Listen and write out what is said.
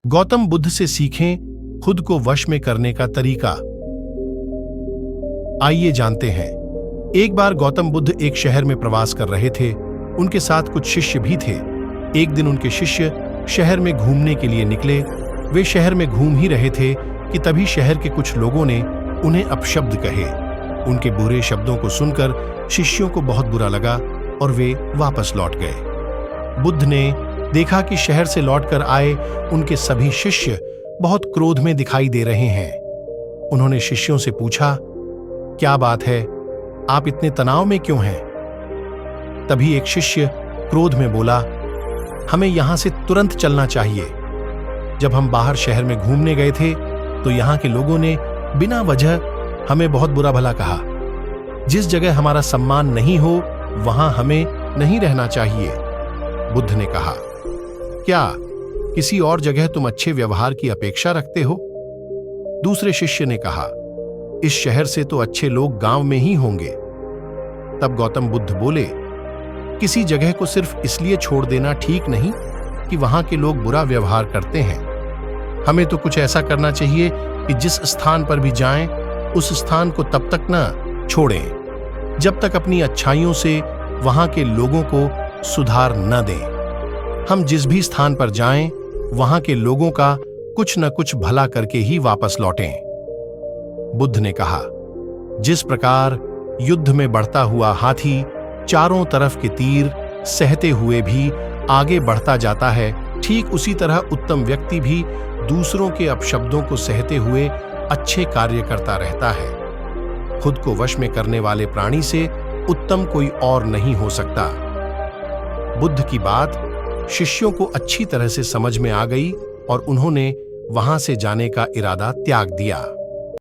गौतम बुद्ध से सीखें खुद को वश में करने का तरीका। आइए जानते हैं। एक बार गौतम बुद्ध एक शहर में प्रवास कर रहे थे। उनके साथ कुछ शिष्य भी थे। एक दिन उनके शिष्य शहर में घूमने के लिए निकले। वे शहर में घूम ही रहे थे कि तभी शहर के कुछ लोगों ने उन्हें अपशब्द कहे। उनके बुरे शब्दों को सुनकर शिष्यों को बहुत बुरा लगा और वे वापस लौट गए। बुद्ध ने देखा कि शहर से लौटकर आए उनके सभी शिष्य बहुत क्रोध में दिखाई दे रहे हैं। उन्होंने शिष्यों से पूछा, क्या बात है, आप इतने तनाव में क्यों हैं? तभी एक शिष्य क्रोध में बोला, हमें यहां से तुरंत चलना चाहिए। जब हम बाहर शहर में घूमने गए थे तो यहां के लोगों ने बिना वजह हमें बहुत बुरा भला कहा। जिस जगह हमारा सम्मान नहीं हो वहां हमें नहीं रहना चाहिए। बुद्ध ने कहा, क्या किसी और जगह तुम अच्छे व्यवहार की अपेक्षा रखते हो? दूसरे शिष्य ने कहा, इस शहर से तो अच्छे लोग गांव में ही होंगे। तब गौतम बुद्ध बोले, किसी जगह को सिर्फ इसलिए छोड़ देना ठीक नहीं कि वहां के लोग बुरा व्यवहार करते हैं। हमें तो कुछ ऐसा करना चाहिए कि जिस स्थान पर भी जाएं, उस स्थान को तब तक न छोड़ें जब तक अपनी अच्छाइयों से वहां के लोगों को सुधार न दें। हम जिस भी स्थान पर जाएं, वहां के लोगों का कुछ न कुछ भला करके ही वापस लौटें। बुद्ध ने कहा, जिस प्रकार युद्ध में बढ़ता हुआ हाथी चारों तरफ के तीर सहते हुए भी आगे बढ़ता जाता है, ठीक उसी तरह उत्तम व्यक्ति भी दूसरों के अपशब्दों को सहते हुए अच्छे कार्य करता रहता है। खुद को वश में करने वाले प्राणी से उत्तम कोई और नहीं हो सकता। बुद्ध की बात शिष्यों को अच्छी तरह से समझ में आ गई और उन्होंने वहां से जाने का इरादा त्याग दिया।